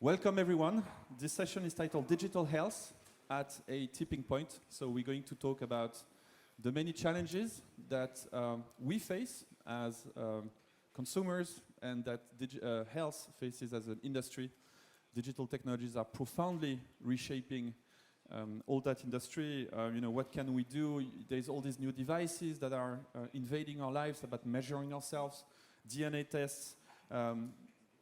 Welcome everyone. This session is titled Digital Health at a Tipping Point. So we're going to talk about the many challenges that we face as consumers and that health faces as an industry. Digital technologies are profoundly reshaping all that industry. What can we do? There's all these new devices that are invading our lives about measuring ourselves, DNA tests,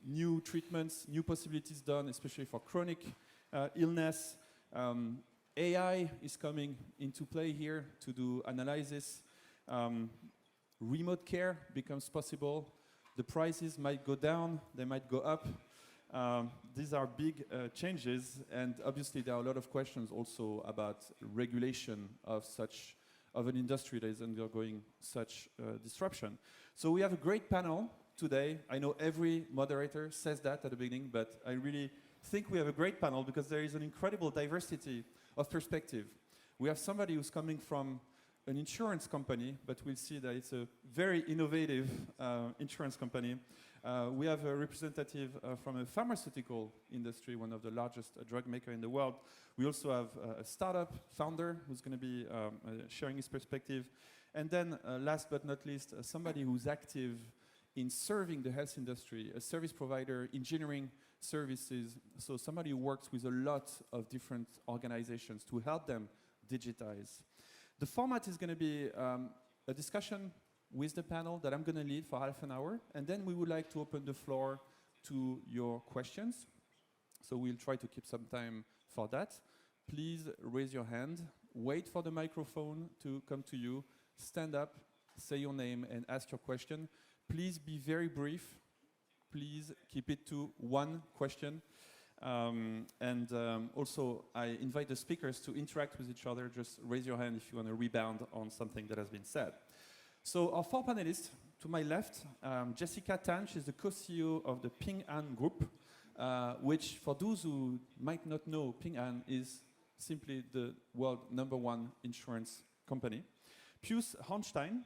new treatments, new possibilities done, especially for chronic illness. AI is coming into play here to do analysis. Remote care becomes possible. The prices might go down, they might go up. These are big changes, and obviously there are a lot of questions also about regulation of an industry that is undergoing such disruption. So we have a great panel today. I know every moderator says that at the beginning, but I really think we have a great panel because there is an incredible diversity of perspective. We have somebody who's coming from an insurance company, but we'll see that it's a very innovative insurance company. We have a representative from a pharmaceutical industry, one of the largest drug maker in the world. We also have a startup founder who's going to be sharing his perspective. And then last but not least, somebody who's active in serving the health industry, a service provider, engineering services, so somebody who works with a lot of different organizations to help them digitize. The format is going to be a discussion with the panel that I'm going to lead for half an hour, and then we would like to open the floor to your questions. So we'll try to keep some time for that. Please raise your hand, wait for the microphone to come to you, stand up, say your name, and ask your question. Please be very brief. Please keep it to one question. Also, I invite the speakers to interact with each other. Just raise your hand if you want to rebound on something that has been said. So our four panelists, to my left, Jessica Tan, she's the co-CEO of the Ping An Group, which for those who might not know, Ping An is simply the world #1 insurance company. Pius Hornstein,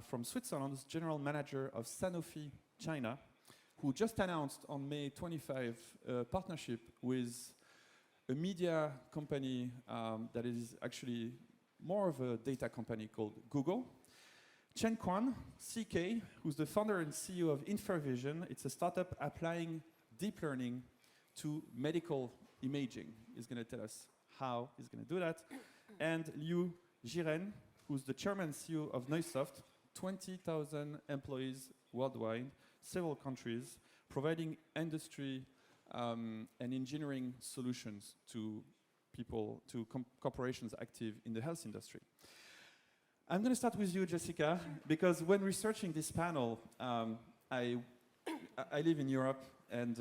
from Switzerland, is General Manager of Sanofi China, who just announced on May 25 a partnership with a media company that is actually more of a data company called Google. Chen Kuan, CK, who's the founder and CEO of Infervision. It's a startup applying deep learning to medical imaging. He's going to tell us how he's going to do that. And Jiren, who's the chairman and CEO of Neusoft, 20,000 employees worldwide, several countries, providing industry and engineering solutions to people, to corporations active in the health industry. I'm going to start with you, Jessica, because when researching this panel, I live in Europe, and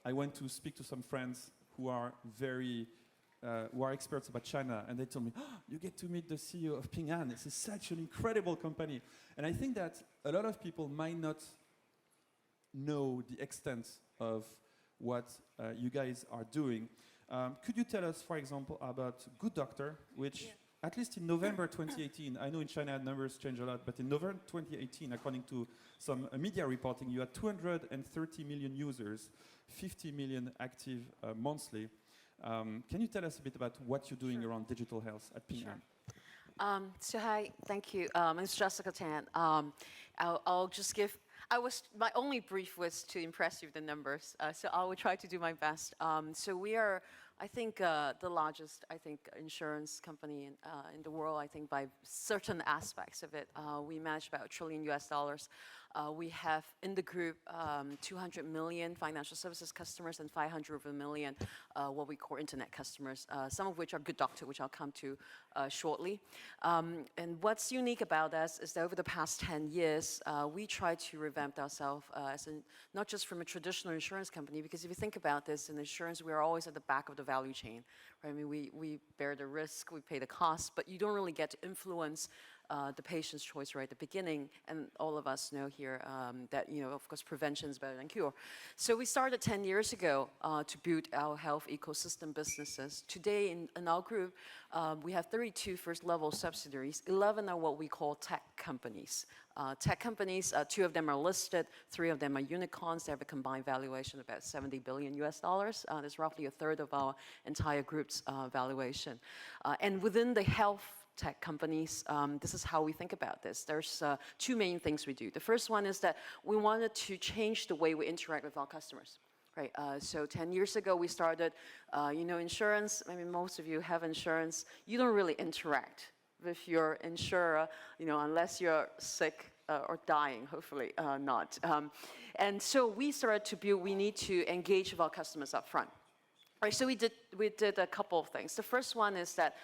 I went to speak to some friends who are experts about China, and they told me, oh, you get to meet the CEO of Ping An. This is such an incredible company. And I think that a lot of people might not know the extent of what you guys are doing. Could you tell us, for example, about Good Doctor, which at least in November 2018, I know in China numbers change a lot, but in November 2018, according to some media reporting, you had 230 million users, 50 million active monthly. Can you tell us a bit about what you're doing around digital health at Ping An? So hi, thank you. It's Jessica Tan. I'll just give. My only brief was to impress you with the numbers, so I will try to do my best. So we are, I think, the largest, insurance company in the world. I think by certain aspects of it, we manage about $1 trillion. We have in the group 200 million financial services customers and 500 million what we call internet customers, some of which are Good Doctor, which I'll come to shortly. And what's unique about us is that over the past 10 years, we try to revamp ourselves not just from a traditional insurance company, because if you think about this, in insurance, we are always at the back of the value chain. Right? I mean, we bear the risk, we pay the cost, but you don't really get to influence the patient's choice right at the beginning, and all of us know here that, of course, prevention is better than cure. So we started 10 years ago to build our health ecosystem businesses. Today in our group, we have 32 first-level subsidiaries. 11 are what we call tech companies. Tech companies, 2 of them are listed, 3 of them are unicorns. They have a combined valuation of about $70 billion US dollars. That's roughly a third of our entire group's valuation. And within the health tech companies, this is how we think about this. There's 2 main things we do. The first one is that we wanted to change the way we interact with our customers. Right, so 10 years ago we started, insurance. I mean, most of you have insurance. You don't really interact with your insurer, unless you're sick or dying, hopefully not. And so we started to build, we need to engage with our customers up front. Right, so we did a couple of things. The first one is that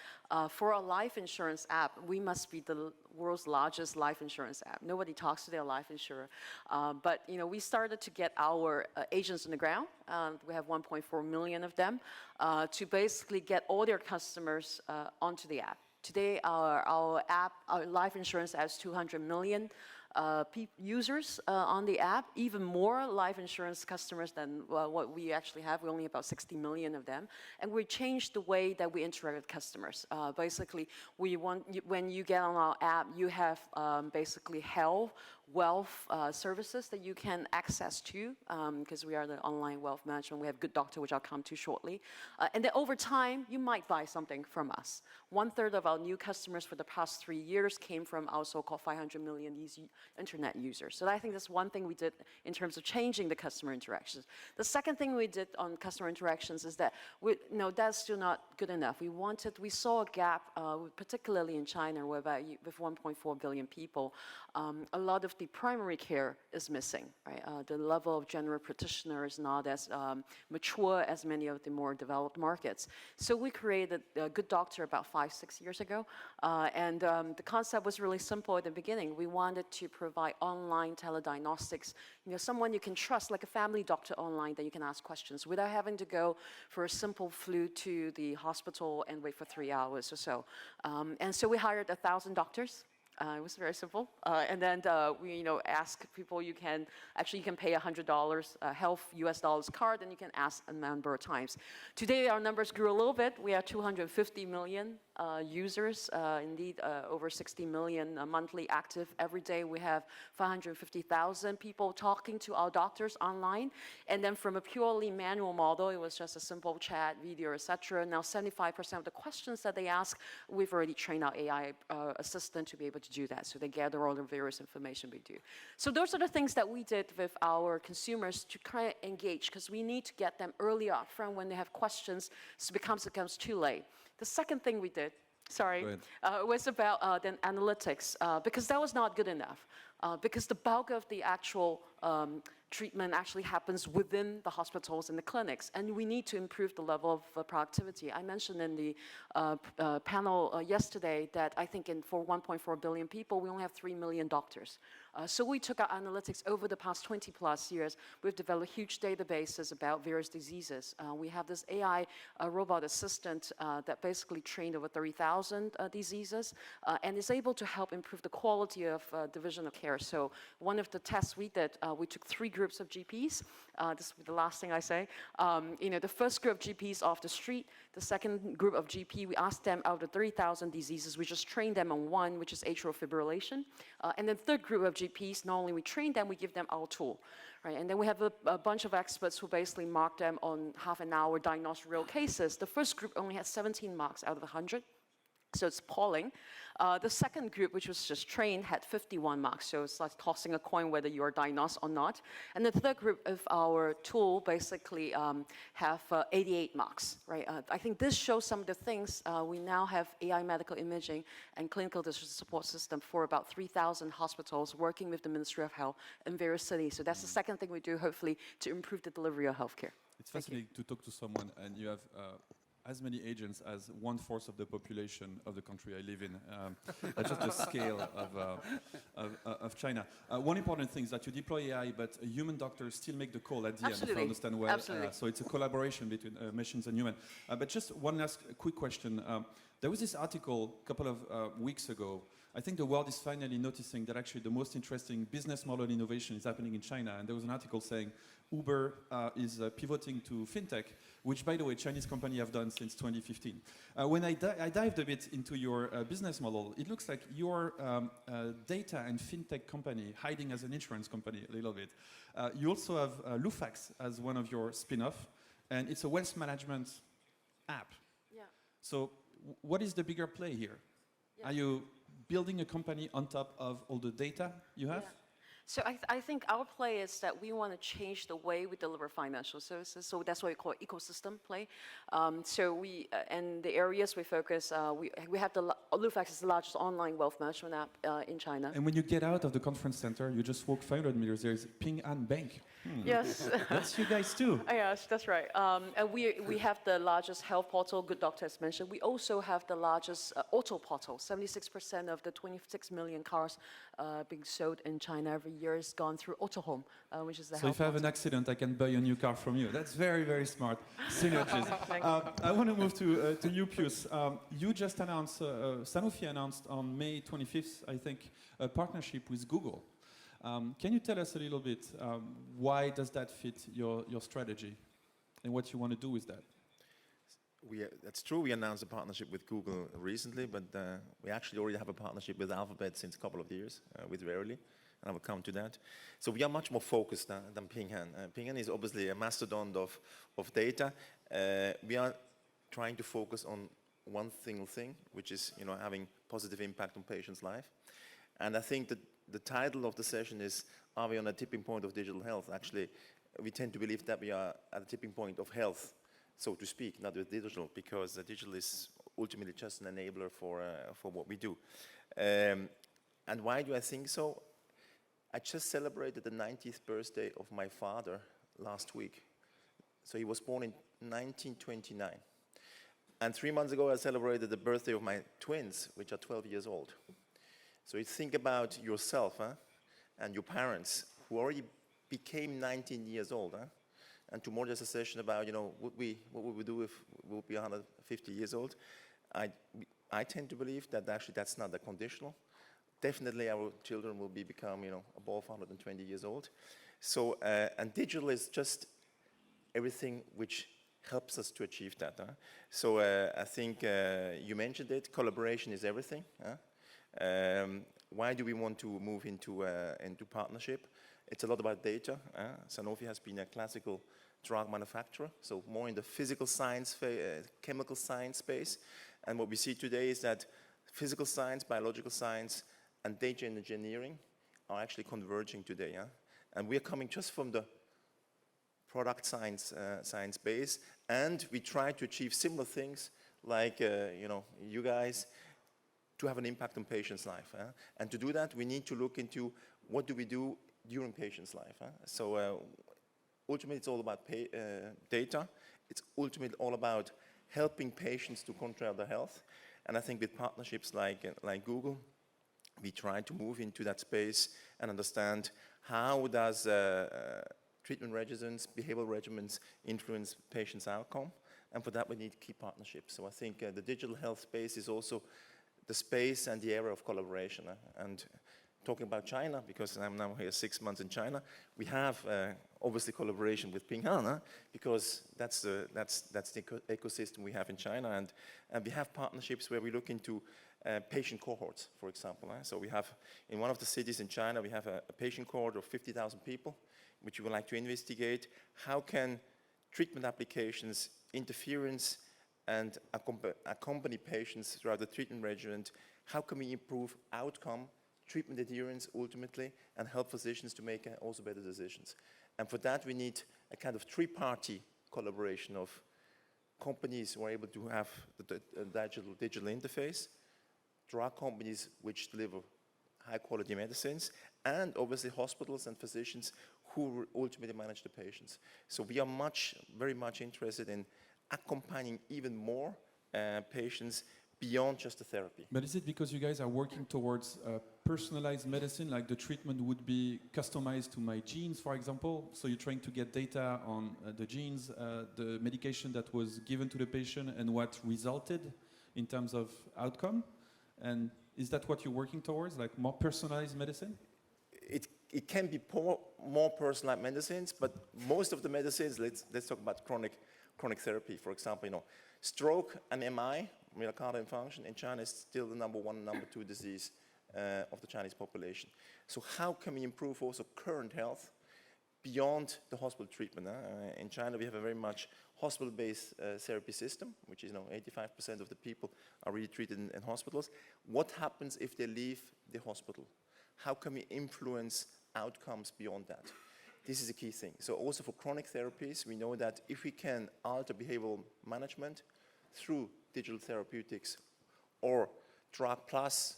for a life insurance app, we must be the world's largest life insurance app. Nobody talks to their life insurer. But we started to get our agents on the ground. We have 1.4 million of them to basically get all their customers onto the app. Today, our life insurance has 200 million users on the app, even more life insurance customers than what we actually have. We only have about 60 million of them. And we changed the way that we interact with customers. Basically, when you get on our app, you have basically health, wealth services that you can access to, because we are the online wealth management. We have Good Doctor, which I'll come to shortly. And then over time, you might buy something from us. 1/3 of our new customers for the past 3 years came from our so-called 500 million internet users. So I think that's one thing we did in terms of changing the customer interactions. The second thing we did on customer interactions is that that's still not good enough. We saw a gap, particularly in China, where with 1.4 billion people, a lot of the primary care is missing. Right? The level of general practitioner is not as mature as many of the more developed markets. So we created a Good Doctor about 5-6 years ago, and the concept was really simple at the beginning. We wanted to provide online telediagnostics, someone you can trust, like a family doctor online that you can ask questions without having to go for a simple flu to the hospital and wait for 3 hours or so. And so we hired 1,000 doctors. It was very simple. And then we, ask people, you can pay $100 health US dollars card, and you can ask a number of times. Today, our numbers grew a little bit. We are 250 million users, indeed over 60 million monthly active. Every day we have 550,000 people talking to our doctors online. And then from a purely manual model, it was just a simple chat, video, etc. Now 75% of the questions that they ask, we've already trained our AI assistant to be able to do that. So they gather all the various information we do. So those are the things that we did with our consumers to kind of engage, because we need to get them early up front when they have questions, so it becomes too late. The second thing we did, was about then analytics, because that was not good enough. Because the bulk of the actual treatment actually happens within the hospitals and the clinics, and we need to improve the level of productivity. I mentioned in the panel yesterday that I think for 1.4 billion people, we only have 3 million doctors. So we took our analytics over the past 20 plus years. We've developed huge databases about various diseases. We have this AI robot assistant that basically trained over 30,000 diseases and is able to help improve the quality of division of care. So one of the tests we did, we took 3 groups of GPs. This will be the last thing I say. The first group of GPs off the street, the second group of GP, we asked them out of 30,000 diseases, we just trained them on one, which is atrial fibrillation. And then third group of GPs, not only we train them, we give them our tool. Right? And then we have a bunch of experts who basically mark them on half an hour, diagnose real cases. The first group only had 17 marks out of 100. So it's appalling. The second group, which was just trained, had 51 marks. So it's like tossing a coin whether you are diagnosed or not. And the third group of our tool basically have 88 marks. Right? I think this shows some of the things. We now have AI medical imaging and clinical decision support system for about 3,000 hospitals working with the Ministry of Health in various cities. So that's the second thing we do, hopefully, to improve the delivery of healthcare. It's fascinating to talk to someone, and you have as many agents as 1/4 of the population of the country I live in. That's just the scale of China. One important thing is that you deploy AI, but human doctors still make the call at the end, if I understand well. Absolutely. So it's a collaboration between machines and humans. But just one last quick question. There was this article a couple of weeks ago, I think the world is finally noticing that actually the most interesting business model innovation is happening in China. And there was an article saying Uber is pivoting to fintech, which, by the way, Chinese company have done since 2015. When I dived a bit into your business model, it looks like your data and fintech company hiding as an insurance company a little bit. You also have Lufax as one of your spin-off, and it's a wealth management app. Yeah. So what is the bigger play here? Yeah. Are you building a company on top of all the data you have? Yeah. So I think our play is that we want to change the way we deliver financial services. So that's what we call ecosystem play. So we and the areas we focus, we have Lufax is the largest online wealth management app in China. And when you get out of the conference center, you just walk 500 meters. There is Ping An Bank. Yes. That's you guys too. Yes, that's right. And we have the largest health portal, Good Doctor as mentioned. We also have the largest auto portal. 76% of the 26 million cars being sold in China every year is gone through Auto Home, which is the so health if I have portal. an accident, I can buy a new car from you. That's very, very smart. Synergies. I want to move to you, Pius. You just announced, Sanofi announced on May 25th, I think, a partnership with Google. Can you tell us a little bit why does that fit your strategy and what you want to do with that? That's true, we announced a partnership with Google recently, but we actually already have a partnership with Alphabet since a couple of years, with Verily, and I will come to that. So we are much more focused than Ping An. Ping An is obviously a mastodon of data. We are trying to focus on one single thing, which is having positive impact on patients' life. And I think that the title of the session is, are we on a tipping point of digital health? Actually, we tend to believe that we are at a tipping point of health, so to speak, not with digital, because digital is ultimately just an enabler for what we do. And why do I think so? I just celebrated the 90th birthday of my father last week. So he was born in 1929. And 3 months ago, I celebrated the birthday of my twins, which are 12 years old. So you think about yourself and your parents, who already became 19 years old. And tomorrow there's a session about, what would we do if we would be 150 years old? I tend to believe that actually that's not a conditional. Definitely our children will become, above 120 years old. So, and digital is just everything which helps us to achieve that. So I think you mentioned it, collaboration is everything. Why do we want to move into partnership? It's a lot about data. Sanofi has been a classical drug manufacturer, so more in the physical science, chemical science space. And what we see today is that physical science, biological science, and data engineering are actually converging today. And we are coming just from the product science base, and we try to achieve similar things like you guys, to have an impact on patients' life. And to do that, we need to look into what do we do during patients' life. So ultimately, it's all about data. It's ultimately all about helping patients to control their health. And I think with partnerships like Google, we try to move into that space and understand how does treatment regimens, behavioral regimens influence patients' outcome. And for that, we need key partnerships. So I think the digital health space is also the space and the area of collaboration. And talking about China, because I'm now here 6 months in China, we have obviously collaboration with Ping An, because that's the ecosystem we have in China. And we have partnerships where we look into patient cohorts, for example. So we have, in one of the cities in China, we have a patient cohort of 50,000 people, which we would like to investigate. How can treatment applications, interference, and accompany patients throughout the treatment regimen? How can we improve outcome, treatment adherence ultimately, and help physicians to make also better decisions? And for that, we need a kind of three-party collaboration of companies who are able to have the digital interface, drug companies which deliver high-quality medicines, and obviously hospitals and physicians who ultimately manage the patients. So we are very much interested in accompanying even more patients beyond just the therapy. But is it because you guys are working towards personalized medicine, like the treatment would be customized to my genes, for example? So you're trying to get data on the genes, the medication that was given to the patient and what resulted in terms of outcome? And Is that what you're working towards, like more personalized medicine? It can be more personalized medicines, but most of the medicines, let's talk about chronic therapy. For example, stroke and MI, myocardial infarction, in China is still the number 1, number 2 disease of the Chinese population. So how can we improve also current health beyond the hospital treatment? In China, we have a very much hospital-based therapy system, which is 85% of the people are really treated in hospitals. What happens if they leave the hospital? How can we influence outcomes beyond that? This is a key thing. So also for chronic therapies, we know that if we can alter behavioral management through digital therapeutics or drug plus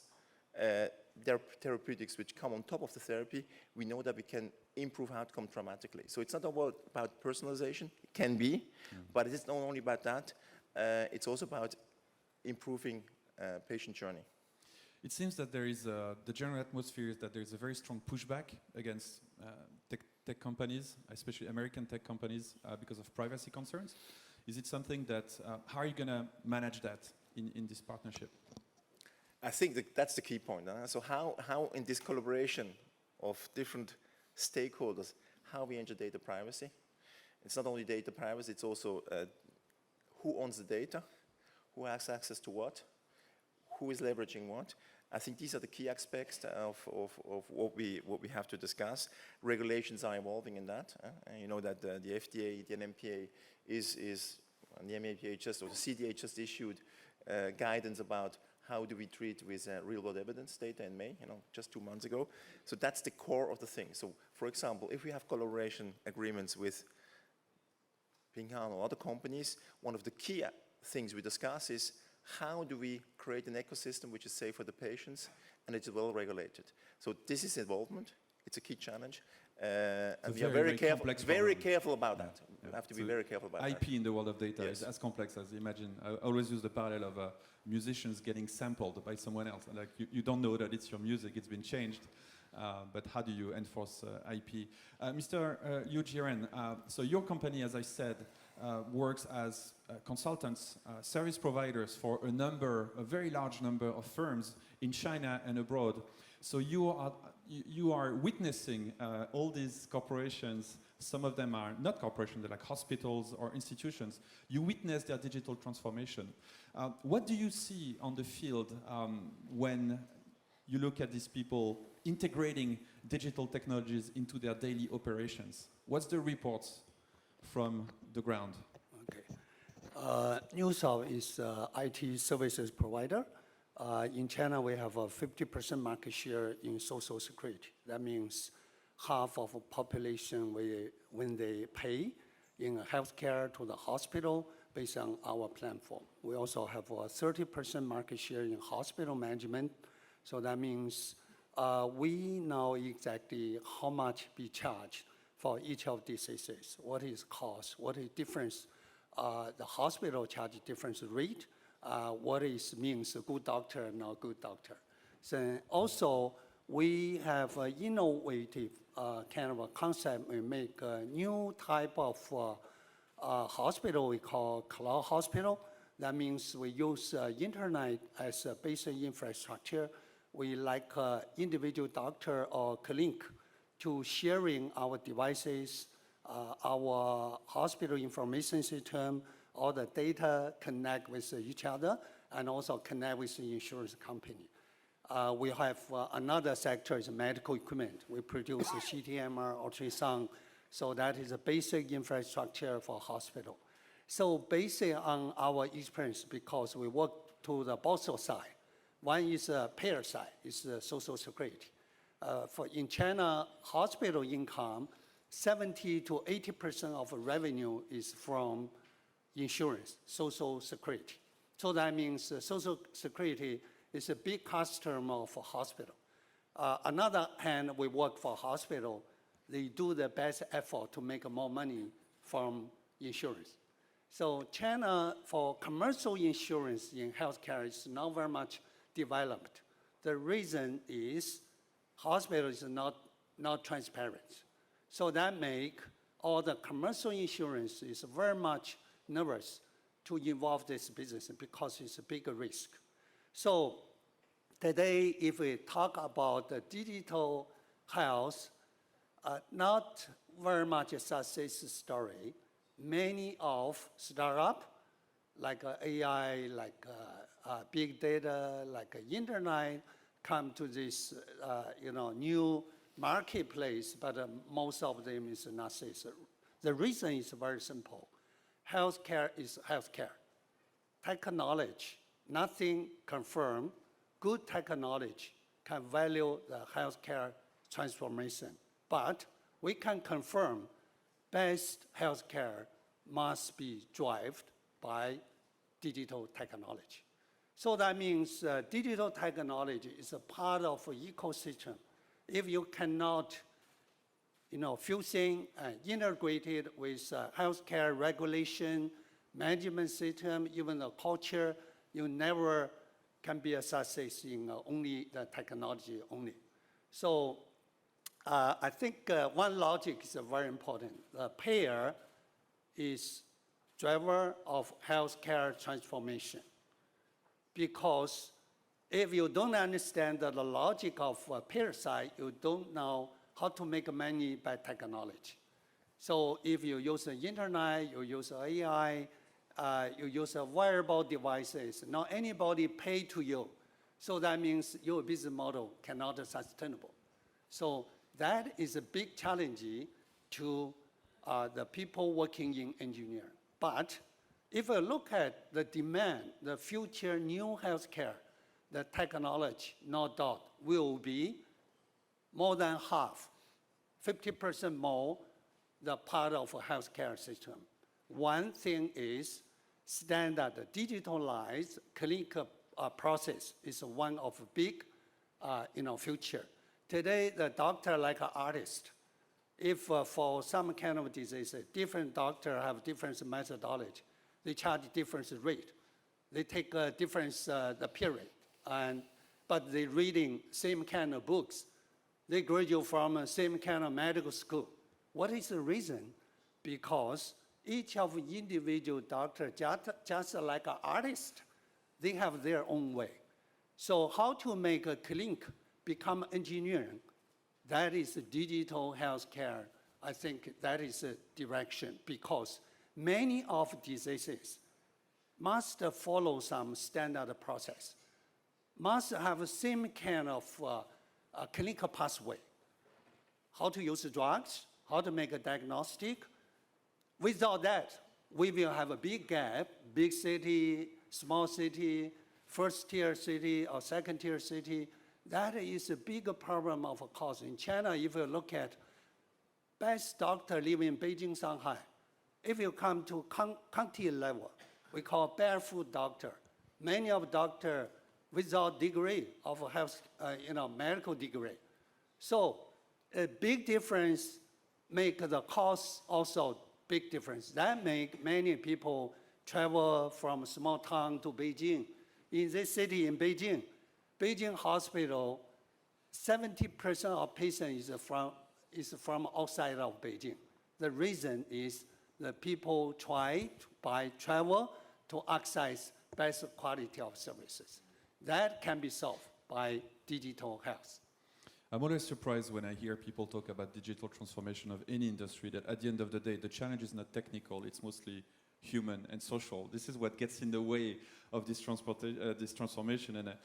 therapeutics which come on top of the therapy, we know that we can improve outcome dramatically. So it's not about personalization. It can be, but it is not only about that. It's also about improving patient journey. It seems that there is the general atmosphere is that there is a very strong pushback against tech companies, especially American tech companies, because of privacy concerns. Is it something that, how are you going to manage that in this partnership? I think that's the key point. So how in this collaboration of different stakeholders, how we enter data privacy. It's not only data privacy, it's also who owns the data, who has access to what, who is leveraging what. I think these are the key aspects of what we have to discuss. Regulations are evolving in that. You know that the FDA, the NMPA and the MAPA just, or the CDA just issued guidance about how do we treat with real-world evidence data in May, just 2 months ago. So that's the core of the thing. So, for example, if we have collaboration agreements with Ping Han or other companies, one of the key things we discuss is how do we create an ecosystem which is safe for the patients and it's well regulated. So this is involvement. It's a key challenge. And we are very careful about that. We have to be very careful about IP that. in the world of data is as complex as you imagine. I always use the parallel of musicians getting sampled by someone else. Like you don't know that it's your music, it's been changed. But how do you enforce IP? Mr. Jiren, so your company, as I said, works as consultants, service providers for a very large number of firms in China and abroad. So you are witnessing all these corporations. Some of them are not corporations, they're like hospitals or institutions. You witness their digital transformation. What do you see on the field when you look at these people integrating digital technologies into their daily operations? What's the reports from the ground? Okay. Neusoft is an IT services provider. In China, we have a 50% market share in social security. That means half of the population, when they pay in healthcare to the hospital based on our platform. We also have a 30% market share in hospital management. So that means we know exactly how much we charge for each of these diseases. What is cost? What is difference? The hospital charge different rate. What is means a good doctor and not good doctor. So also we have an innovative kind of a concept. We make a new type of hospital we call cloud hospital. That means we use internet as a basic infrastructure. We like individual doctor or clinic to sharing our devices, our hospital information system, all the data connect with each other, and also connect with the insurance company. We have another sector is medical equipment. We produce a CT/MR, ultrasound, so that is a basic infrastructure for hospital. So based on our experience, because we work to the both side, one is a payer side, is the social security. In China, hospital income, 70 to 80% of revenue is from insurance, social security. So that means social security is a big customer for hospital. Another hand, we work for hospital. They do the best effort to make more money from insurance. So China, for commercial insurance in healthcare, is not very much developed. The reason is hospital is not transparent. So that make all the commercial insurance is very much nervous to involve this business because it's a bigger risk. So Today, if we talk about the digital health, not very much a success story. Many of startup, like AI, like big data, like internet, come to this new marketplace, but most of them is not success. The reason is very simple. Healthcare is healthcare. Technology, nothing confirmed. Good technology can value the healthcare transformation. But we can confirm best healthcare must be driven by digital technology. So that means digital technology is a part of an ecosystem. If you cannot fusing and integrated with healthcare regulation, management system, even the culture, you never can be a success in only the technology only. So I think one logic is very important. The payer is driver of healthcare transformation. Because if you don't understand the logic of payer side, you don't know how to make money by technology. So if you use the internet, you use AI, you use wearable devices, not anybody pay to you. So that means your business model cannot be sustainable. So that is a big challenge to the people working in engineering. But if you look at the demand, the future new healthcare, the technology, no doubt, will be more than half, 50% more, the part of a healthcare system. One thing is standard digitalized clinical process is one of big future. Today, the doctor like an artist. If for some kind of disease, different doctor have different methodology. They charge different rate. They take a different the period, but they reading same kind of books. They graduate from same kind of medical school. What is the reason? Because each of individual doctor, just like an artist, they have their own way. So how to make a clinic become engineering? That is digital healthcare. I think that is a direction because many of diseases must follow some standard process, must have the same kind of clinical pathway. How to use drugs, how to make a diagnostic. Without that, we will have a big gap, big city, small city, first tier city or second tier city. That is a bigger problem of course. In China, if you look at best doctor living in Beijing, Shanghai, if you come to county level, we call barefoot doctor. Many of doctor without degree of health, medical degree. So a big difference make the cost also big difference. That make many people travel from small town to Beijing. In this city in Beijing hospital, 70% of patients is from outside of Beijing. The reason is the people try by travel to access best quality of services. That can be solved by digital health. I'm always surprised when I hear people talk about digital transformation of any industry, that at the end of the day, the challenge is not technical, it's mostly human and social. This is what gets in the way of this transformation. And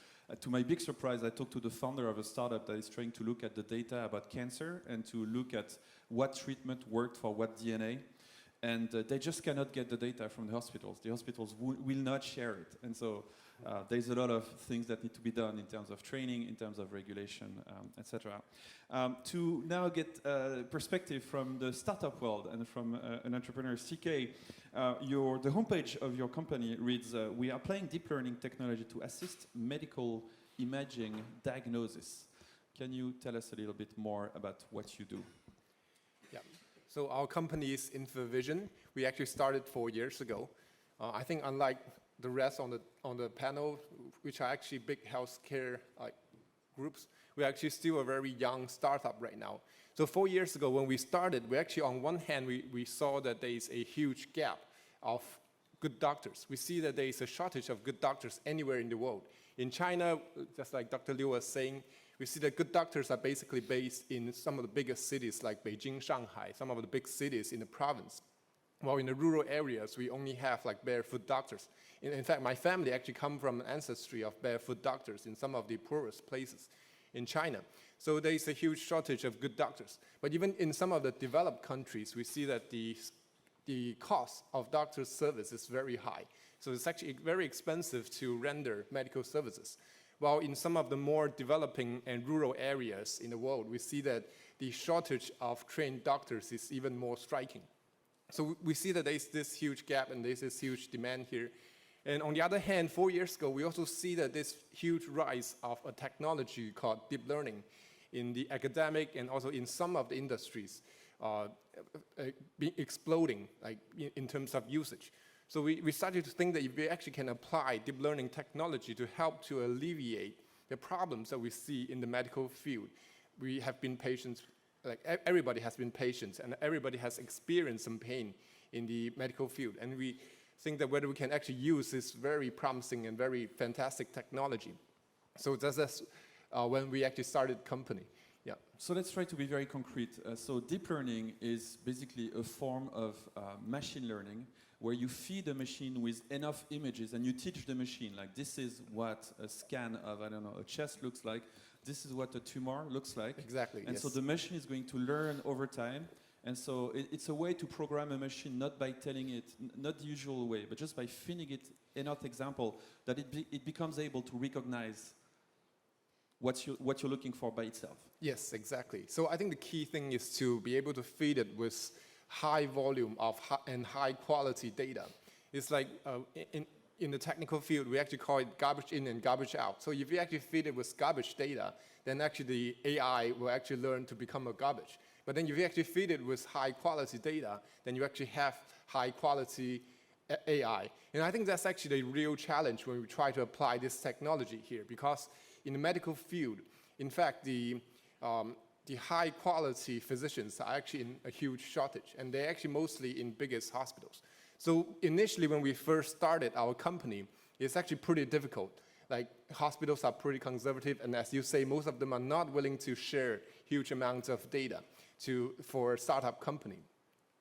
to my big surprise, I talked to the founder of a startup that is trying to look at the data about cancer and to look at what treatment worked for what DNA. And they just cannot get the data from the hospitals. The hospitals will not share it. And so there's a lot of things that need to be done in terms of training, in terms of regulation, etc. To now get perspective from the startup world and from an entrepreneur, CK, the homepage of your company reads, we are applying deep learning technology to assist medical imaging diagnosis. Can you tell us a little bit more about what you do? Yeah. So our company is Infervision. We actually started 4 years ago. I think unlike the rest on the panel, which are actually big healthcare groups, we're actually still a very young startup right now. So 4 years ago when we started, we actually on one hand, we saw that there is a huge gap of good doctors. We see that there is a shortage of good doctors anywhere in the world. In China, just like Dr. Liu was saying, we see that good doctors are basically based in some of the biggest cities like Beijing, Shanghai, some of the big cities in the province. While in the rural areas, we only have like barefoot doctors. In fact, my family actually come from an ancestry of barefoot doctors in some of the poorest places in China. So there is a huge shortage of good doctors. But even in some of the developed countries, we see that the cost of doctor's service is very high. So it's actually very expensive to render medical services. While in some of the more developing and rural areas in the world, we see that the shortage of trained doctors is even more striking. So we see that there's this huge gap and there's this huge demand here. And on the other hand, 4 years ago, we also see that this huge rise of a technology called deep learning in the academic and also in some of the industries exploding like in terms of usage. So we started to think that if we actually can apply deep learning technology to help to alleviate the problems that we see in the medical field, we have been patients, like everybody has been patients and everybody has experienced some pain in the medical field. And we think that whether we can actually use this very promising and very fantastic technology. So that's when we actually started the company. Yeah. So let's try to be very concrete. So deep learning is basically a form of machine learning where you feed a machine with enough images and you teach the machine, like this is what a scan of, I don't know, a chest looks like, this is what a tumor looks like. Exactly, And yes. so the machine is going to learn over time. And so it's a way to program a machine, not by telling it, not the usual way, but just by feeding it enough example that it becomes able to recognize what you're looking for by itself. Yes, exactly. So I think the key thing is to be able to feed it with high volume of and high quality data. It's like in the technical field, we actually call it garbage in and garbage out. So if you actually feed it with garbage data, then actually the AI will actually learn to become a garbage. But then if you actually feed it with high quality data, then you actually have high quality AI. And I think that's actually the real challenge when we try to apply this technology here, because in the medical field, in fact, the high quality physicians are actually in a huge shortage, and they're actually mostly in biggest hospitals. So initially when we first started our company, it's actually pretty difficult. Like hospitals are pretty conservative, and as you say, most of them are not willing to share huge amounts of data for a startup company.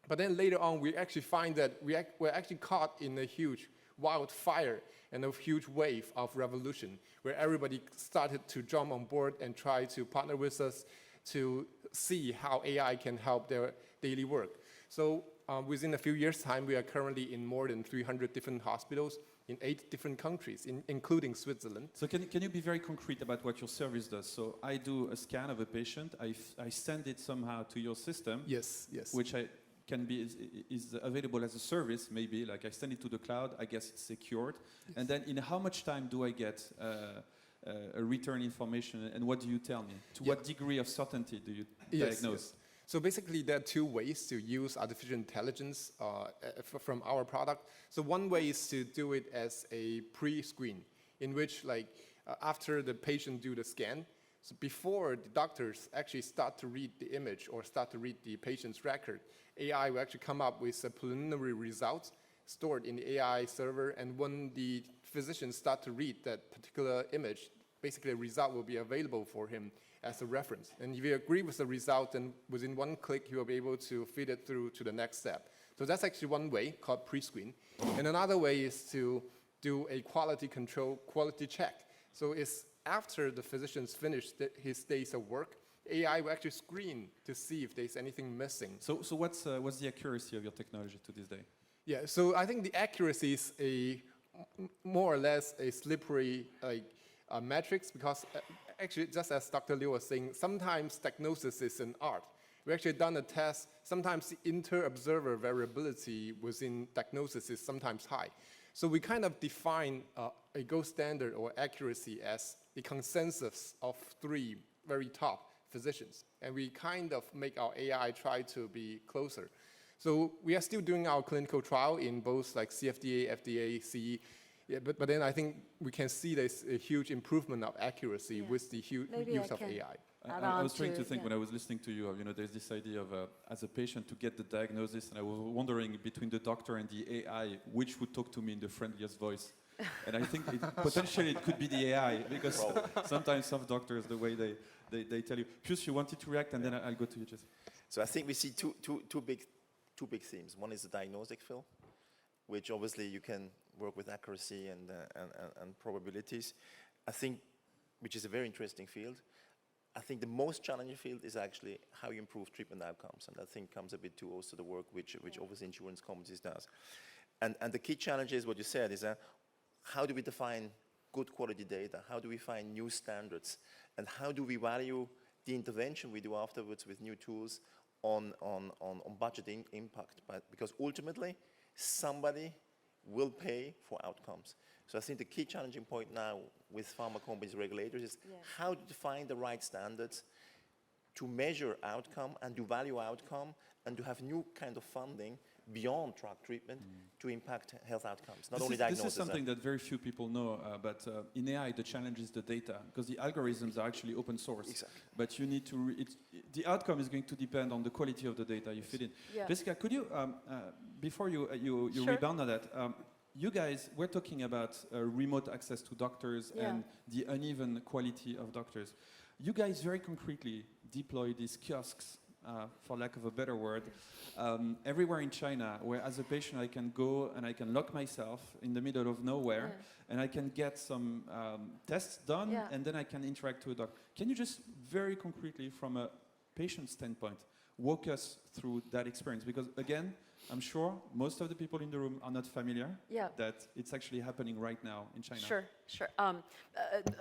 But then later on, we actually find that we're actually caught in a huge wildfire and a huge wave of revolution, where everybody started to jump on board and try to partner with us to see how AI can help their daily work. So within a few years' time, we are currently in more than 300 different hospitals in 8 different countries, including Switzerland. So can you be very concrete about what your service does? So I do a scan of a patient, I send it somehow to your system, Yes, yes. which is available as a service, maybe, like I send it to the cloud, I guess it's secured. Yes. And then in how much time do I get a return information, and what do you tell me? To what degree of certainty do you diagnose? Yes. So basically, there are 2 ways to use artificial intelligence from our product. So one way is to do it as a pre-screen, in which after the patient do the scan, so before the doctors actually start to read the image or start to read the patient's record, AI will actually come up with a preliminary result stored in the AI server, and when the physicians start to read that particular image, basically a result will be available for him as a reference. And if you agree with the result, then within 1 click, you will be able to feed it through to the next step. So that's actually one way, called pre-screen. And another way is to do a quality control, quality check. So it's after the physician's finished his days of work, AI will actually screen to see if there's anything missing. So what's the accuracy of your technology to this day? Yeah, so I think the accuracy is more or less a slippery metrics, because actually, just as Dr. Liu was saying, sometimes diagnosis is an art. We actually done a test. Sometimes the inter-observer variability within diagnosis is sometimes high. So we kind of define a gold standard or accuracy as the consensus of 3 very top physicians. And we kind of make our AI try to be closer. So we are still doing our clinical trial in both CFDA, FDA, CE. Yeah, but then I think we can see there's a huge improvement of accuracy with the use of AI. I was trying to think when I was listening to you, there's this idea of, as a patient, to get the diagnosis, and I was wondering between the doctor and the AI, which would talk to me in the friendliest voice. And I think potentially it could be the AI, because sometimes some doctors, the way they tell you. Pius, you wanted to react, and then I'll go to you, Jesse. So I think we see two big themes. One is the diagnostic field, which obviously you can work with accuracy and probabilities. I think, which is a very interesting field. I think the most challenging field is actually how you improve treatment outcomes, and I think comes a bit to also the work which obviously insurance companies does. And the key challenge is what you said, is that how do we define good quality data? How do we find new standards? And how do we value the intervention we do afterwards with new tools on budget impact? Because ultimately, somebody will pay for outcomes. So I think the key challenging point now with pharma companies, regulators, is how to define the right standards to measure outcome and to value outcome and to have new kind of funding beyond drug treatment to impact health outcomes, not only diagnosis. This is something that very few people know, but in AI, the challenge is the data, because the algorithms are actually open source. Exactly. But you need to, the outcome is going to depend on the quality of the data you feed in. Yeah. Jessica, could you, before you Sure. rebound on that, you guys, we're talking about remote access to doctors and the uneven quality of doctors. You guys very concretely deploy these kiosks, for lack of a better word, everywhere in China, where as a patient I can go and I can lock myself in the middle of nowhere, and I can get some tests done, and then I can interact with a doctor. Can you just very concretely, from a patient standpoint, walk us through that experience? Because again, I'm sure most of the people in the room are not familiar that it's actually happening right now in China. Sure, sure.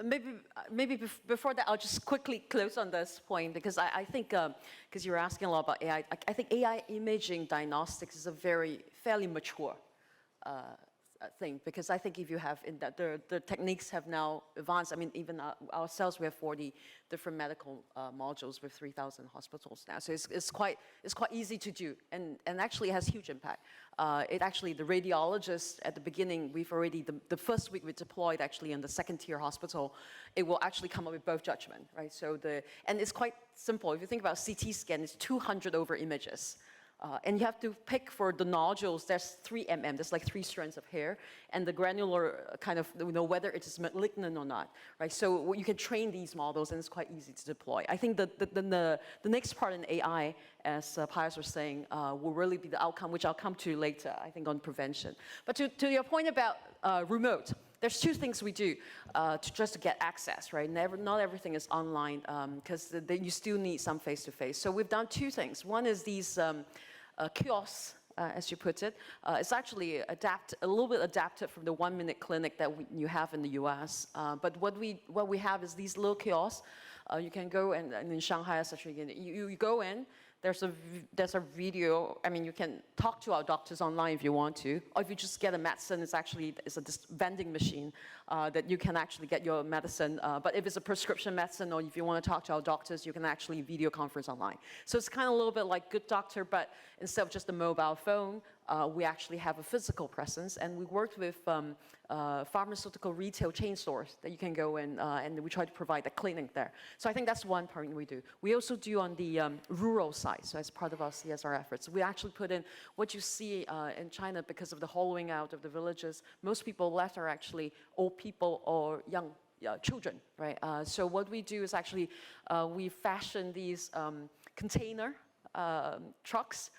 Maybe before that, I'll just quickly close on this point, because I think, because you were asking a lot about AI, I think AI imaging diagnostics is a fairly mature thing, because I think if you have, in that the techniques have now advanced. I mean, even ourselves, we have 40 different medical modules with 3,000 hospitals now. So it's quite easy to do, and actually has huge impact. The radiologists at the beginning, we've already, the first week we deployed actually in the second tier hospital, it will actually come up with both judgment, right? So and it's quite simple. If you think about CT scan, it's 200 over images. And you have to pick for the nodules, there's 3 mm, there's like 3 strands of hair, and the granular kind of, whether it is malignant or not, right? So you can train these models, and it's quite easy to deploy. I think the next part in AI, as Pius was saying, will really be the outcome, which I'll come to later, I think, on prevention. But to your point about remote, there's 2 things we do just to get access, right? Not everything is online, because you still need some face-to-face. So we've done 2 things. One is these kiosks, as you put it. It's actually a little bit adapted from the 1-minute clinic that you have in the US. But what we have is these little kiosks. You can go, and in Shanghai, especially, you go in. There's a video. I mean, you can talk to our doctors online if you want to, or if you just get a medicine, it's a vending machine that you can actually get your medicine. But if it's a prescription medicine, or if you want to talk to our doctors, you can actually video conference online. So it's kind of a little bit like Good Doctor, but instead of just a mobile phone, we actually have a physical presence, and we worked with pharmaceutical retail chain stores that you can go in, and we try to provide a clinic there. So I think that's one part we do. We also do on the rural side, so as part of our CSR efforts. We actually put in what you see in China because of the hollowing out of the villages. Most people left are actually old people or young children, right? So what we do is actually we fashion these container trucks,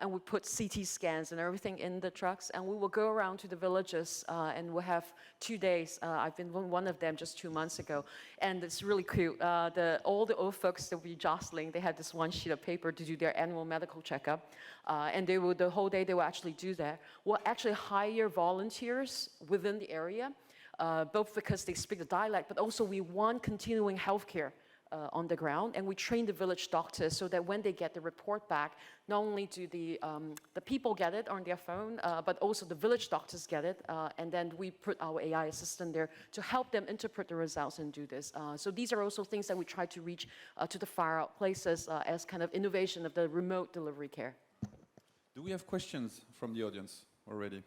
and we put CT scans and everything in the trucks, and we will go around to the villages, and we'll have 2 days. I've been one of them just 2 months ago, and it's really cute. All the old folks that will be jostling, they had this 1 sheet of paper to do their annual medical checkup, and the whole day they will actually do that. We'll actually hire volunteers within the area, both because they speak the dialect, but also we want continuing healthcare on the ground, and we train the village doctors so that when they get the report back, not only do the people get it on their phone, but also the village doctors get it, and then we put our AI assistant there to help them interpret the results and do this. So these are also things that we try to reach to the far out places as kind of innovation of the remote delivery care. Do we have questions from the audience already?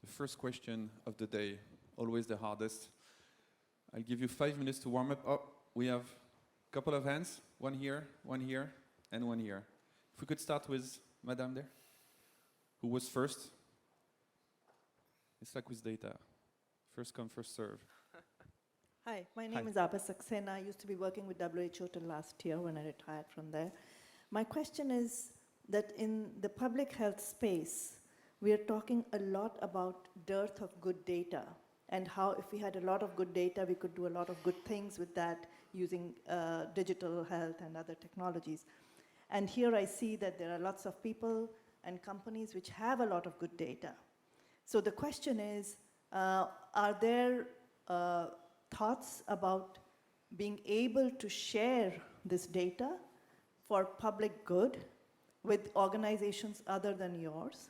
The first question of the day, always the hardest. I'll give you 5 minutes to warm up. Oh, we have a couple of hands, one here, and one here. If we could start with Madame there, who was first. It's like with data. First come, first serve. Hi, my name is Abha Saxena. I used to be working with WHO till last year when I retired from there. My question is that in the public health space, we are talking a lot about dearth of good data and how if we had a lot of good data, we could do a lot of good things with that using digital health and other technologies. And here I see that there are lots of people and companies which have a lot of good data. So the question is, are there thoughts about being able to share this data for public good with organizations other than yours?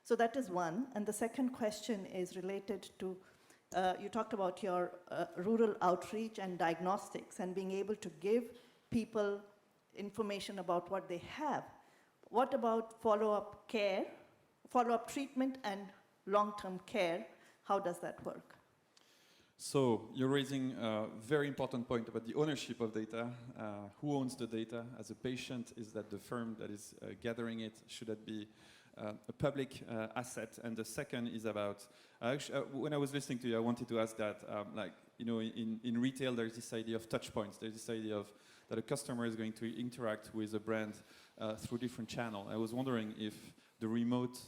So that is one. And the second question is related to, you talked about your rural outreach and diagnostics and being able to give people information about what they have. What about follow-up care, follow-up treatment and long-term care? How does that work? So you're raising a very important point about the ownership of data. Who owns the data? As a patient, is that the firm that is gathering it? Should that be a public asset? And the second is about, when I was listening to you, I wanted to ask that, in retail, there's this idea of touch points. There's this idea of that a customer is going to interact with a brand through different channels. I was wondering if the remote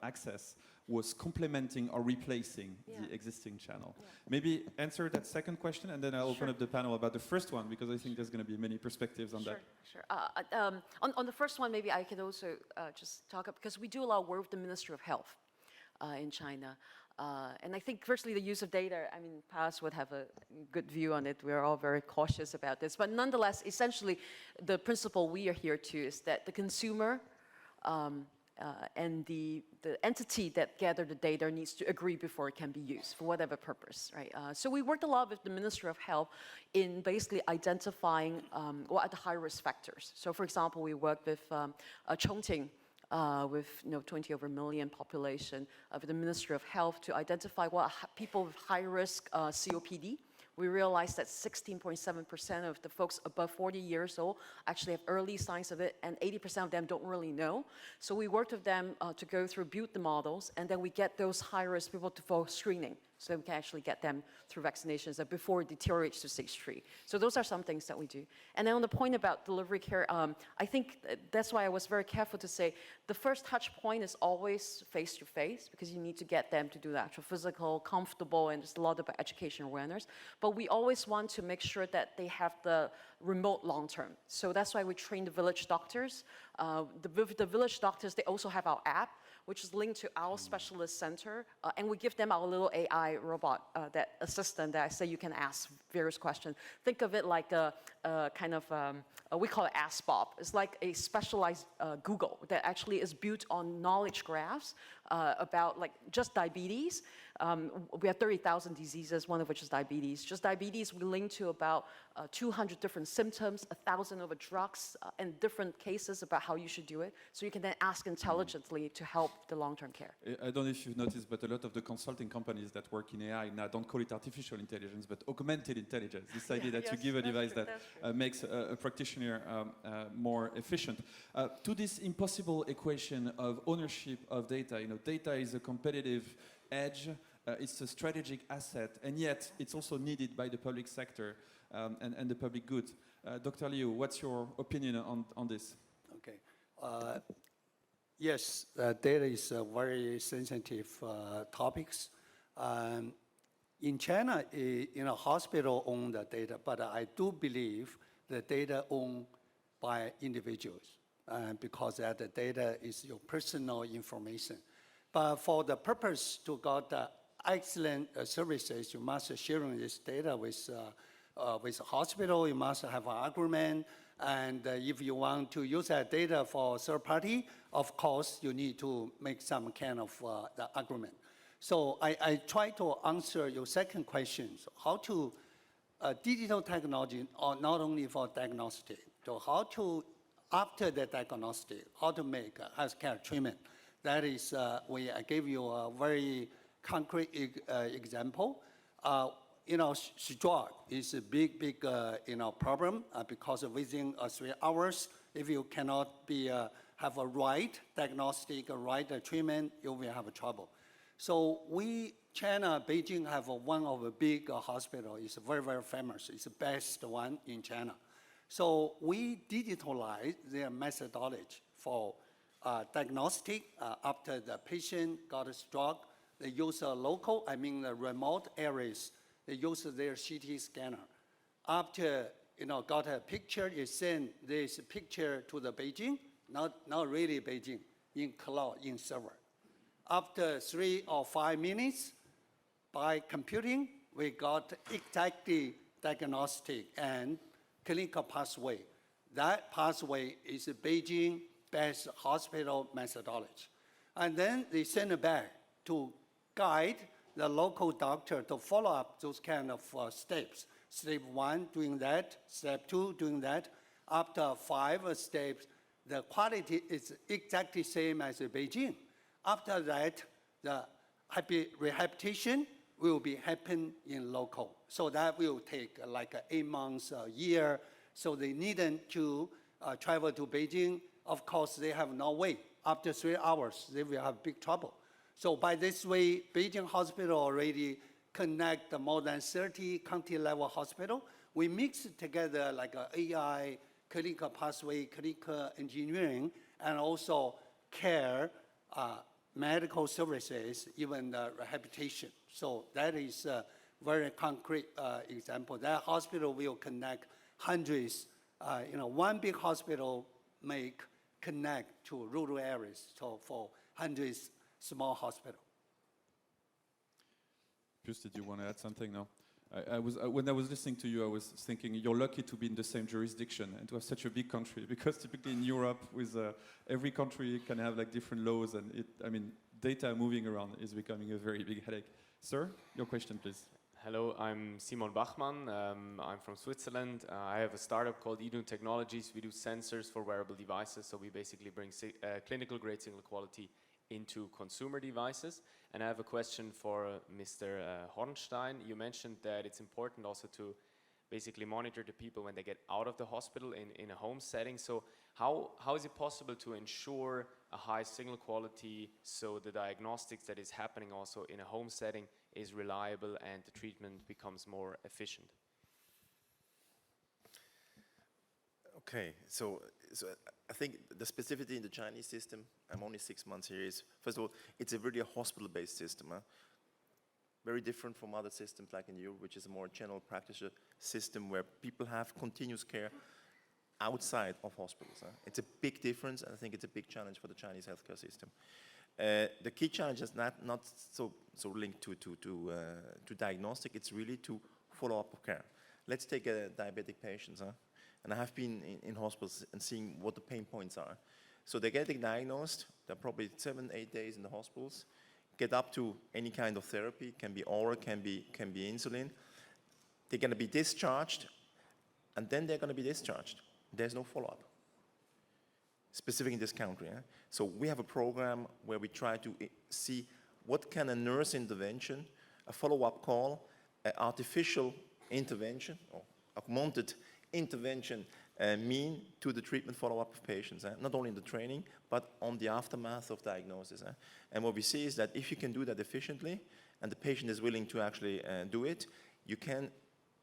access was complementing or replacing the existing channel. Yeah. Maybe answer that second question, and then I'll open up the panel about the first one, because I think there's going to be many perspectives on that. Sure. On the first one, maybe I can also just talk up, because we do a lot of work with the Ministry of Health in China. And I think, firstly, the use of data, I mean, Pius would have a good view on it. We're all very cautious about this. But nonetheless, essentially, the principle we are here to is that the consumer and the entity that gathered the data needs to agree before it can be used for whatever purpose, right? So we worked a lot with the Ministry of Health in basically identifying what are the high-risk factors. So, for example, we worked with Chongqing, with 20 over million population of the Ministry of Health to identify what people with high-risk COPD. We realized that 16.7% of the folks above 40 years old actually have early signs of it, and 80% of them don't really know. So we worked with them to go through, build the models, and then we get those high-risk people to for screening, so we can actually get them through vaccinations before it deteriorates to stage 3. So those are some things that we do. And then on the point about delivery care, I think that's why I was very careful to say the first touch point is always face-to-face, because you need to get them to do the actual physical, comfortable, and there's a lot about education awareness. But we always want to make sure that they have the remote long-term. So that's why we train the village doctors. The village doctors, they also have our app, which is linked to our specialist center, and we give them our little AI robot, that assistant that I say you can ask various questions. Think of it like a kind of, we call it Ask Bob. It's like a specialized Google that actually is built on knowledge graphs about like just diabetes. We have 30,000 diseases, one of which is diabetes. Just diabetes, we link to about 200 different symptoms, 1,000 over drugs, and different cases about how you should do it. So you can then ask intelligently to help the long-term care. I don't know if you've noticed, but a lot of the consulting companies that work in AI now don't call it artificial intelligence, but augmented intelligence. This idea that you give a device that makes a practitioner more efficient. To this impossible equation of ownership of data, data is a competitive edge. It's a strategic asset, and yet it's also needed by the public sector and the public good. Dr. Liu, what's your opinion on this? Okay. Yes, data is a very sensitive topics. In China, hospital own the data, but I do believe the data owned by individuals, because that the data is your personal information. But for the purpose to get excellent services, you must sharing this data with a hospital. You must have an agreement, and if you want to use that data for third party, of course you need to make some kind of the agreement. So I try to answer your second question: how to digital technology, not only for diagnostic, so how to after the diagnostic, how to make healthcare treatment. That is, I gave you a very concrete example. Stroke is a big problem because within 3 hours, if you cannot have a right diagnostic, a right treatment, you will have trouble. So China, Beijing have one of the big hospital. It's very, very famous. It's the best one in China. So we digitalize their methodology for diagnostic after the patient got a stroke. They use a local, the remote areas. They use their CT scanner. After got a picture, you send this picture to the Beijing, not really Beijing, in cloud, in server. After 3 or 5 minutes, by computing, we got exactly diagnostic and clinical pathway. That pathway is a Beijing-based hospital methodology. And then they send it back to guide the local doctor to follow up those kind of steps. Step 1, doing that. Step 2, doing that. After 5 steps, the quality is exactly same as Beijing. After that, the rehabilitation will be happen in local. So that will take like 8 months, a year. So they needn't to travel to Beijing. Of course, they have no way. After 3 hours, they will have big trouble. So by this way, Beijing hospital already connect more than 30 county-level hospital. We mix it together like AI, clinical pathway, clinical engineering, and also care, medical services, even rehabilitation. So that is a very concrete example. That hospital will connect hundreds. One big hospital may connect to rural areas, so for hundreds small hospitals. Pius, did you want to add something now? When I was listening to you, I was thinking you're lucky to be in the same jurisdiction and to have such a big country, because typically in Europe, with every country can have like different laws, and data moving around is becoming a very big headache. Sir, your question, please. Hello, I'm Simon Bachmann. I'm from Switzerland. I have a startup called Edu Technologies. We do sensors for wearable devices, so we basically bring clinical grade signal quality into consumer devices. And I have a question for Mr. Hornstein. You mentioned that it's important also to basically monitor the people when they get out of the hospital in a home setting. So how is it possible to ensure a high signal quality so the diagnostics that is happening also in a home setting is reliable and the treatment becomes more efficient? Okay, so I think the specificity in the Chinese system, I'm only 6 months here, is, first of all, it's a really hospital-based system. Very different from other systems like in Europe, which is a more general practitioner system where people have continuous care outside of hospitals. It's a big difference, and I think it's a big challenge for the Chinese healthcare system. The key challenge is not so linked to diagnostic, it's really to follow-up of care. Let's take diabetic patients. And I have been in hospitals and seeing what the pain points are. So they're getting diagnosed, they're probably 7-8 days in the hospitals, get up to any kind of therapy, can be oral, can be insulin. They're going to be discharged, and then they're going to be discharged. There's no follow-up, specific in this country. So we have a program where we try to see what can a nurse intervention, a follow-up call, an artificial intervention, or augmented intervention mean to the treatment follow-up of patients, not only in the training, but on the aftermath of diagnosis. And what we see is that if you can do that efficiently, and the patient is willing to actually do it, you can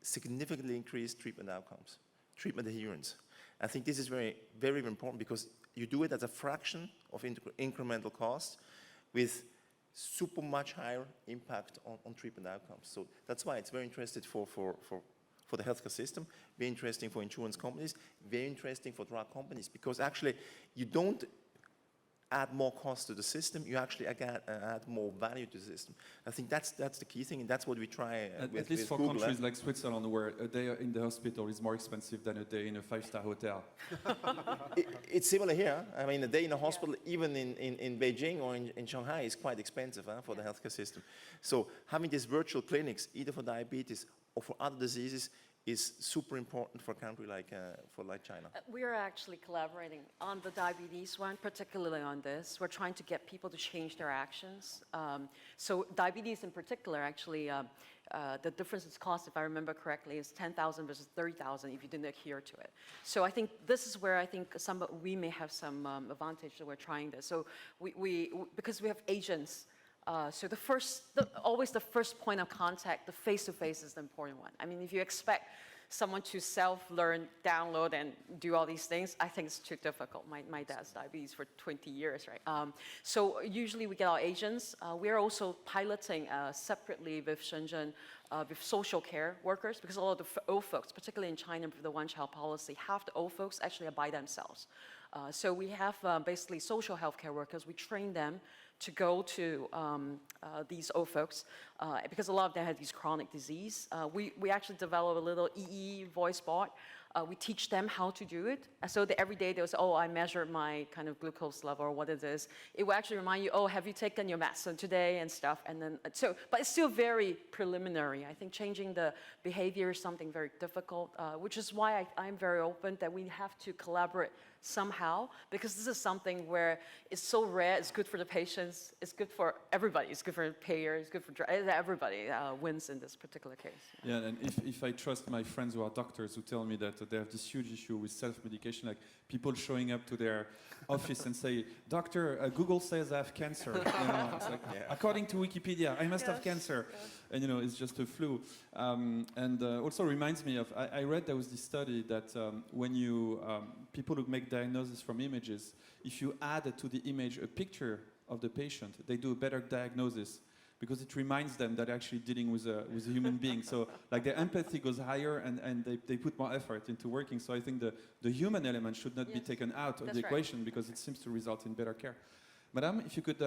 significantly increase treatment outcomes, treatment adherence. I think this is very, very important because you do it at a fraction of incremental cost with super much higher impact on treatment outcomes. So that's why it's very interesting for the healthcare system, very interesting for insurance companies, very interesting for drug companies, because actually you don't add more cost to the system, you actually add more value to the system. I think that's the key thing, and that's what we try with at least for Google, countries like Switzerland, where a day in the hospital is more expensive than a day in a 5-star hotel. It's similar here. I mean, a day in a hospital, even in Beijing or in Shanghai, is quite expensive for the healthcare system. So having these virtual clinics, either for diabetes or for other diseases, is super important for a country like China. We are actually collaborating on the diabetes one, particularly on this. We're trying to get people to change their actions. So diabetes in particular, actually, the difference in cost, if I remember correctly, is 10,000 versus 30,000 if you didn't adhere to it. So I think this is where I think we may have some advantage that we're trying this. So we because we have agents So always the first point of contact, the face-to-face is the important one. I mean, if you expect someone to self-learn, download, and do all these things, I think it's too difficult. My dad's diabetes for 20 years, right? So usually we get our agents. We're also piloting separately with Shenzhen, with social care workers, because a lot of the old folks, particularly in China with the one-child policy, half the old folks actually are by themselves. So we have basically social healthcare workers. We train them to go to these old folks because a lot of them have these chronic disease. We actually develop a little EE voice bot. We teach them how to do it. So that every day they'll say, oh, I measured my kind of glucose level or what it is. It will actually remind you, oh, have you taken your medicine today and stuff. And then, but it's still very preliminary. I think changing the behavior is something very difficult, which is why I'm very open that we have to collaborate somehow, because this is something where it's so rare, it's good for the patients, it's good for everybody, it's good for the payer, it's good for everybody wins in this particular case. Yeah, and if I trust my friends who are doctors who tell me that they have this huge issue with self-medication, like people showing up to their office and say, doctor, Google says I have cancer. You know, it's like, according to Wikipedia, I must have cancer. And you know, it's just a flu. And also reminds me of, I read there was this study that when you, people who make diagnosis from images, if you add to the image a picture of the patient, they do a better diagnosis because it reminds them that actually dealing with a human being. So like their empathy goes higher and they put more effort into working. So I think the human element should not be taken out of the equation because it seems to result in better care. Madame, if you could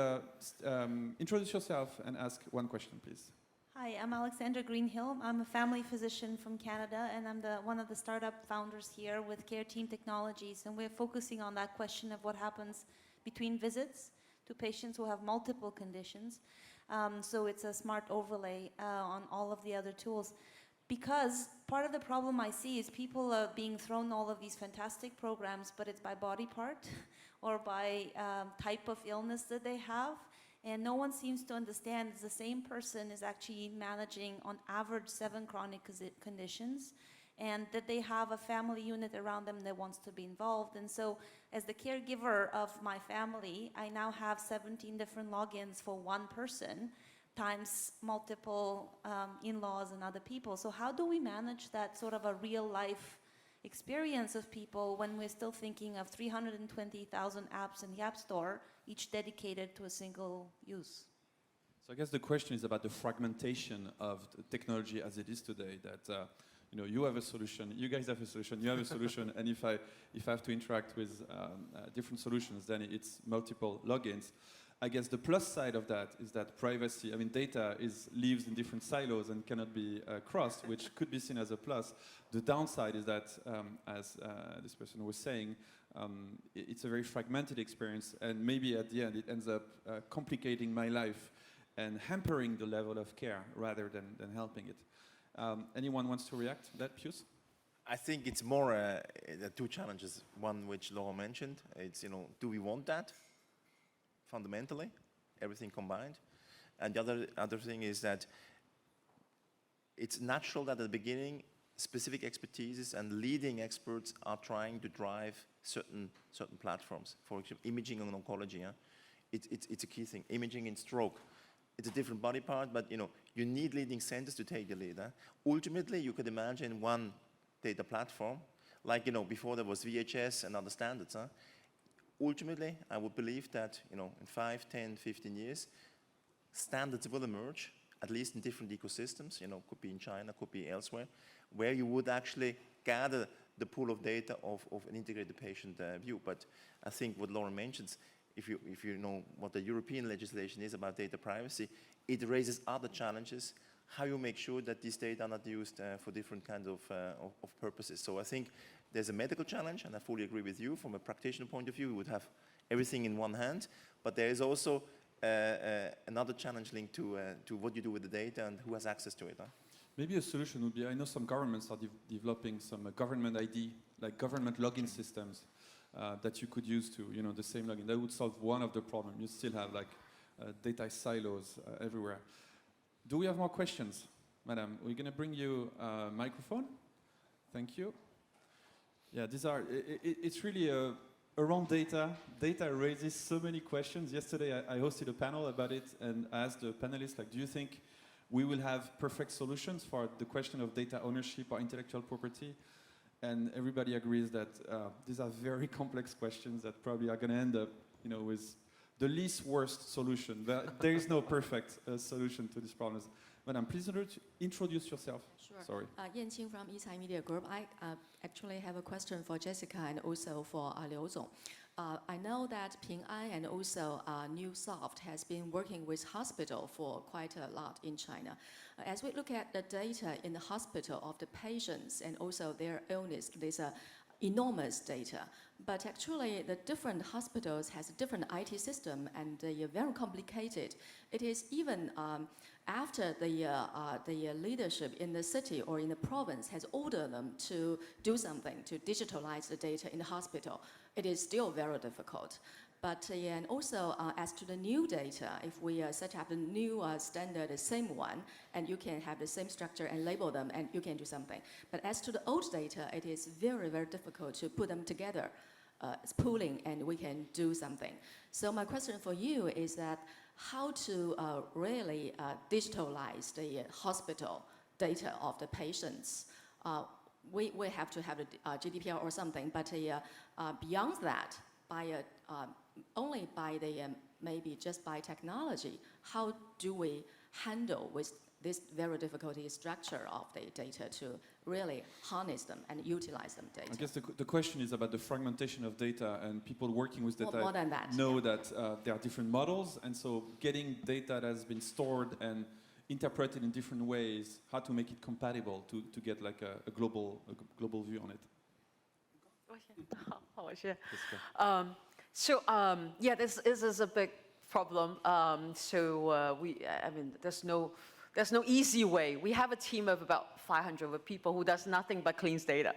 introduce yourself and ask one question, please. Hi, I'm Alexandra Greenhill. I'm a family physician from Canada, and I'm one of the startup founders here with Care Team Technologies, and we're focusing on that question of what happens between visits to patients who have multiple conditions. So it's a smart overlay on all of the other tools. Because part of the problem I see is people are being thrown all of these fantastic programs, but it's by body part or by type of illness that they have. And no one seems to understand the same person is actually managing on average 7 chronic conditions, and that they have a family unit around them that wants to be involved. And so as the caregiver of my family, I now have 17 different logins for one person times multiple in-laws and other people. So how do we manage that sort of a real life experience of people when we're still thinking of 320,000 apps in the App Store, each dedicated to a single use? So I guess the question is about the fragmentation of the technology as it is today, that you know, you have a solution, you guys have a solution, you have a solution, and if I have to interact with different solutions, then it's multiple logins. I guess the plus side of that is that privacy, I mean, data lives in different silos and cannot be crossed, which could be seen as a plus. The downside is that, as this person was saying, it's a very fragmented experience, and maybe at the end it ends up complicating my life and hampering the level of care rather than helping it. Anyone wants to react to that, Pius? I think it's more the two challenges. One which Laurent mentioned, it's, you know, do we want that? Fundamentally, everything combined. And the other thing is that it's natural that at the beginning, specific expertises and leading experts are trying to drive certain platforms. For example, imaging and oncology. Yeah? It's a key thing. Imaging in stroke. It's a different body part, but you know, you need leading centers to take the lead. Huh? Ultimately, you could imagine one data platform, like, you know, before there was VHS and other standards. Huh? Ultimately, I would believe that, you know, in 5, 10, 15 years, standards will emerge, at least in different ecosystems, you know, could be in China, could be elsewhere, where you would actually gather the pool of data of an integrated patient view. But I think what Laurent mentions, if you know what the European legislation is about data privacy, it raises other challenges, how you make sure that these data are not used for different kinds of purposes. So I think there's a medical challenge, and I fully agree with you. From a practitioner point of view, we would have everything in one hand, but there is also another challenge linked to what you do with the data and who has access to it. Huh? Maybe a solution would be, I know some governments are developing some government ID, like government login systems that you could use to, you know, the same login. That would solve one of the problems. You still have like data silos everywhere. Do we have more questions? Madam, we're going to bring you a microphone. Thank you. Yeah, these are, it's really a around data. Data raises so many questions. Yesterday, I hosted a panel about it and asked the panelists, like, do you think we will have perfect solutions for the question of data ownership or intellectual property? And everybody agrees that these are very complex questions that probably are going to end up, with the least worst solution. There is no perfect solution to these problems. Madam, please introduce yourself. Sure. Sorry. Yan Qing from Eastside Media Group. I actually have a question for Jessica and also for Liu Zong. I know that Ping An and also Neusoft has been working with hospital for quite a lot in China. As we look at the data in the hospital of the patients and also their illness, there's enormous data. But actually, the different hospitals has a different IT system and they are very complicated. It is even after the leadership in the city or in the province has ordered them to do something to digitalize the data in the hospital, it is still very difficult. But and also as to the new data, if we set up a new standard, the same one, and you can have the same structure and label them, and you can do something. But as to the old data, it is very, very difficult to put them together, pooling, and we can do something. So my question for you is that how to really digitalize the hospital data of the patients. We have to have a GDPR or something, but beyond that, only by maybe just by technology, how do we handle with this very difficult structure of the data to really harness them and utilize them data? I guess the question is about the fragmentation of data, and people working with data more than that, know that there are different models, and so getting data that has been stored and interpreted in different ways, how to make it compatible to get like a global view on it. Yeah, this is a big problem. There's no easy way. We have a team of about 500 people who does nothing but cleans data.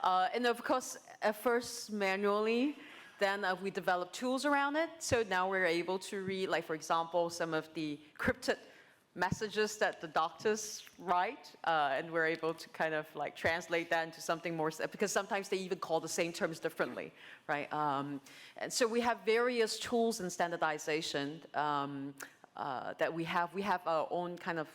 And of course, at first manually, then we developed tools around it. So now we're able to read, like for example, some of the cryptic messages that the doctors write, and we're able to kind of like translate that into something more, because sometimes they even call the same terms differently, right? And so we have various tools and standardization that we have. We have our own kind of,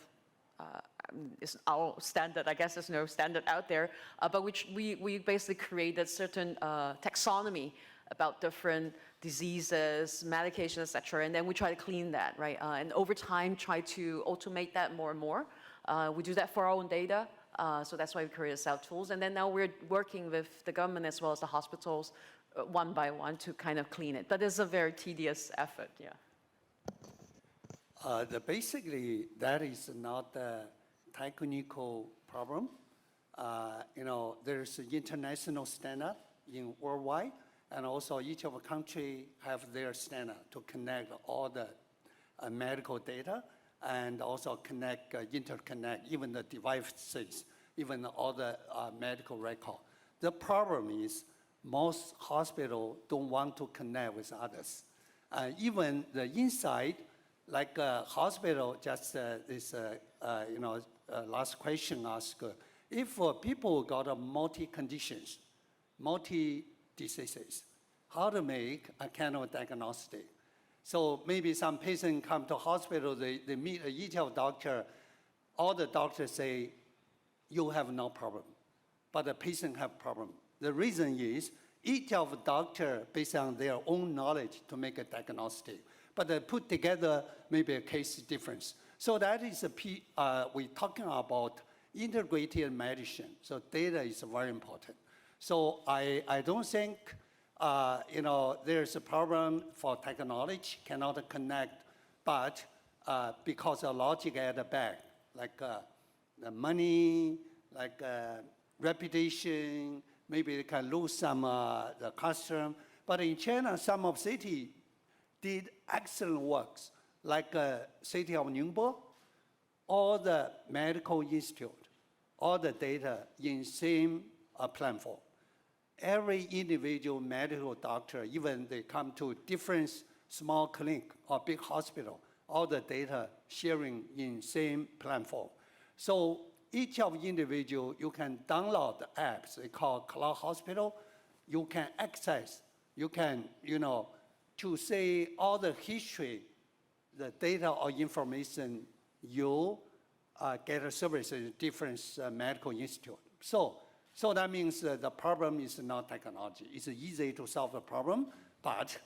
it's our standard, I guess there's no standard out there, but we basically created certain taxonomy about different diseases, medications, et cetera, and then we try to clean that, right? And over time, try to automate that more and more. We do that for our own data, so that's why we created cell tools. And then now we're working with the government as well as the hospitals, one by one, to kind of clean it. But it's a very tedious effort, yeah. Basically, that is not a technical problem. There's an international standard in worldwide, and also each of the country have their standard to connect all the medical data and also interconnect even the devices, even all the medical record. The problem is most hospitals don't want to connect with others. Even the inside, like a hospital, just last question asked, if people got multi-conditions, multi-diseases, how to make a kind of diagnostic? So maybe some patient come to hospital, they meet each of doctor, all the doctors say, you have no problem, but the patient have problem. The reason is each of doctor based on their own knowledge to make a diagnostic, but they put together maybe a case difference. So that is we're talking about integrated medicine. So data is very important. So I don't think there's a problem for technology cannot connect, but because of logic at the back, like the money, like reputation, maybe they can lose some the customer. But in China, some of city did excellent works, like city of Ningbo, all the medical institute, all the data in same platform. Every individual medical doctor, even they come to different small clinic or big hospital, all the data sharing in same platform. So each of individual, you can download the apps, they call Cloud Hospital. You can access you can, to say all the history, the data or information you get a service in different medical institute. So that means the problem is not technology. It's easy to solve the problem, but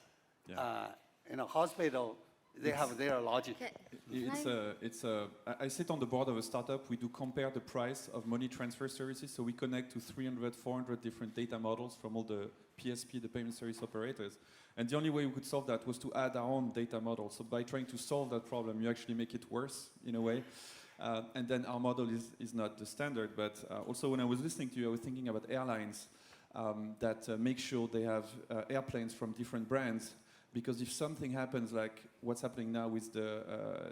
in a hospital, they have their logic. I sit on the board of a startup. We do compare the price of money transfer services. So we connect to 300, 400 different data models from all the PSP, the payment service operators. And the only way we could solve that was to add our own data model. So by trying to solve that problem, you actually make it worse in a way. And then our model is not the standard. But also when I was listening to you, I was thinking about airlines that make sure they have airplanes from different brands. Because if something happens, like what's happening now with the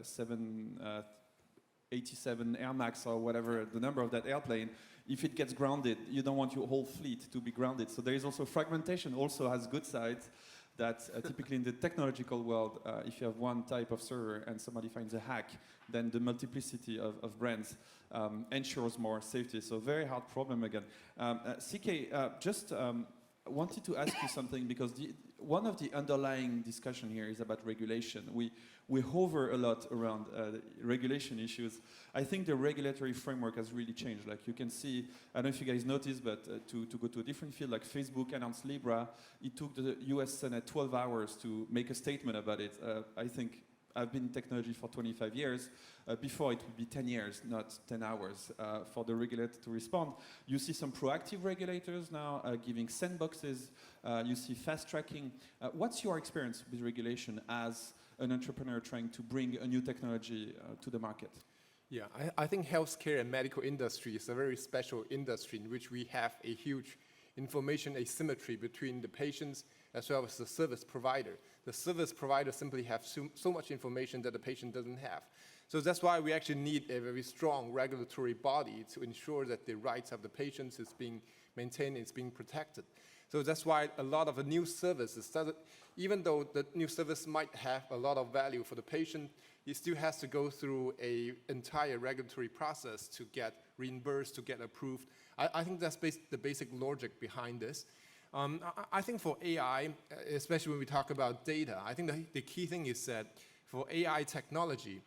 787 Air Max or whatever, the number of that airplane, if it gets grounded, you don't want your whole fleet to be grounded. So there is also fragmentation, also has good sides that typically in the technological world, if you have one type of server and somebody finds a hack, then the multiplicity of brands ensures more safety. So very hard problem again. CK, just wanted to ask you something because one of the underlying discussion here is about regulation. We hover a lot around regulation issues. I think the regulatory framework has really changed. Like you can see, I don't know if you guys noticed, but to go to a different field, like Facebook announced Libra, it took the US Senate 12 hours to make a statement about it. I think I've been in technology for 25 years. Before, it would be 10 years, not 10 hours for the regulator to respond. You see some proactive regulators now giving sandboxes. You see fast tracking. What's your experience with regulation as an entrepreneur trying to bring a new technology to the market? Yeah, I think healthcare and medical industry is a very special industry in which we have a huge information asymmetry between the patients as well as the service provider. The service provider simply have so much information that the patient doesn't have. So that's why we actually need a very strong regulatory body to ensure that the rights of the patients is being maintained, it's being protected. So that's why a lot of the new services, even though the new service might have a lot of value for the patient, it still has to go through an entire regulatory process to get reimbursed, to get approved. I think that's the basic logic behind this. I think for AI, especially when we talk about data, I think the key thing is that for AI technology,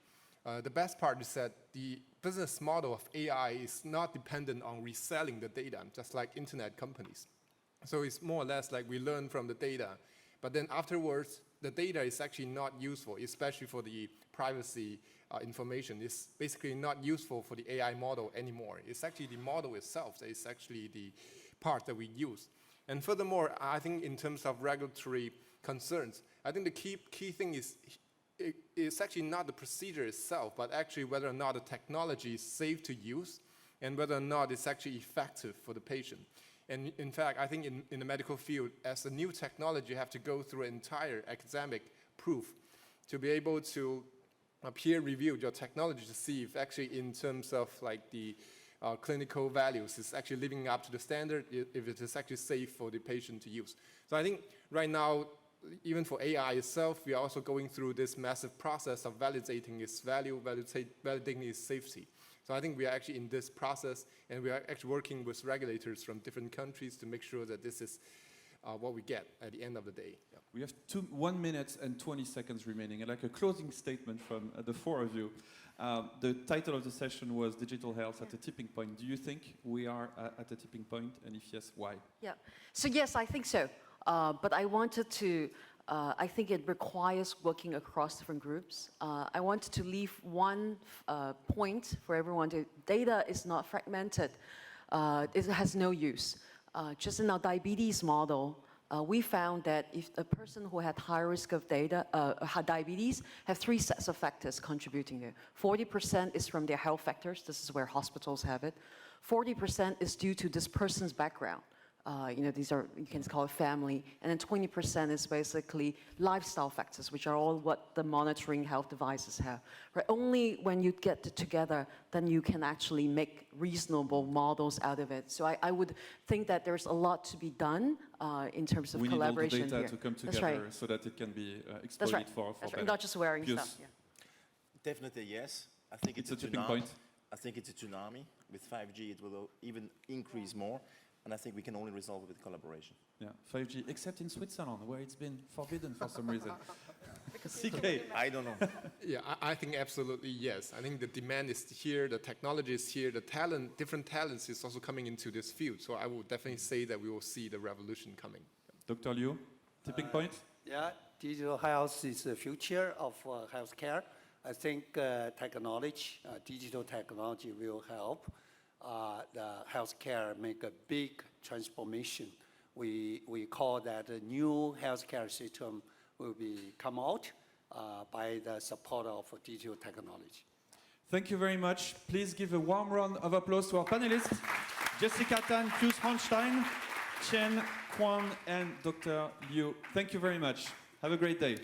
the best part is that the business model of AI is not dependent on reselling the data, just like internet companies. So it's more or less like we learn from the data, but then afterwards, the data is actually not useful, especially for the privacy information. It's basically not useful for the AI model anymore. It's actually the model itself that is actually the part that we use. And furthermore, I think in terms of regulatory concerns, I think the key thing is it's actually not the procedure itself, but actually whether or not the technology is safe to use and whether or not it's actually effective for the patient. And in fact, I think in the medical field, as a new technology, you have to go through an entire academic proof to be able to peer review your technology to see if actually in terms of like the clinical values is actually living up to the standard, if it is actually safe for the patient to use. So I think right now, even for AI itself, we are also going through this massive process of validating its value, validating its safety. So I think we are actually in this process, and we are actually working with regulators from different countries to make sure that this is what we get at the end of the day. Yeah. We have 1 minute and 20 seconds remaining. I'd like a closing statement from the four of you. The title of the session was Digital Health at a Tipping Point. Do you think we are at a tipping point? And if yes, why? Yeah. So yes, I think so. But I wanted to, I think it requires working across different groups. I wanted to leave one point for everyone. Data is not fragmented. It has no use. Just in our diabetes model, we found that if a person who had high risk of had diabetes have 3 sets of factors contributing there. 40% is from their health factors. This is where hospitals have it. 40% is due to this person's background. These are, you can call it family. And then 20% is basically lifestyle factors, which are all what the monitoring health devices have. Right? Only when you get it together, then you can actually make reasonable models out of it. So I would think that there's a lot to be done in terms of collaboration here. We need all the data to come together so that it can be exploited for better. Not just wearing Pius. stuff. Yeah. Definitely yes. I think it's a tipping point. I think it's a tsunami. With 5G, it will even increase more. and I think we can only resolve it with collaboration. Yeah, 5G, except in Switzerland, where it's been forbidden for some reason. CK. I don't know. Yeah, I think absolutely yes. I think the demand is here, the technology is here, the talent, different talents is also coming into this field. So I would definitely say that we will see the revolution coming. Dr. Liu, tipping point? Yeah, digital health is the future of healthcare. I think digital technology will help the healthcare make a big transformation. We call that a new healthcare system will come out by the support of digital technology. Thank you very much. Please give a warm round of applause to our panelists, Jessica Tan, Pius Hornstein, Chen, Kuan, and Dr. Liu. Thank you very much. Have a great day.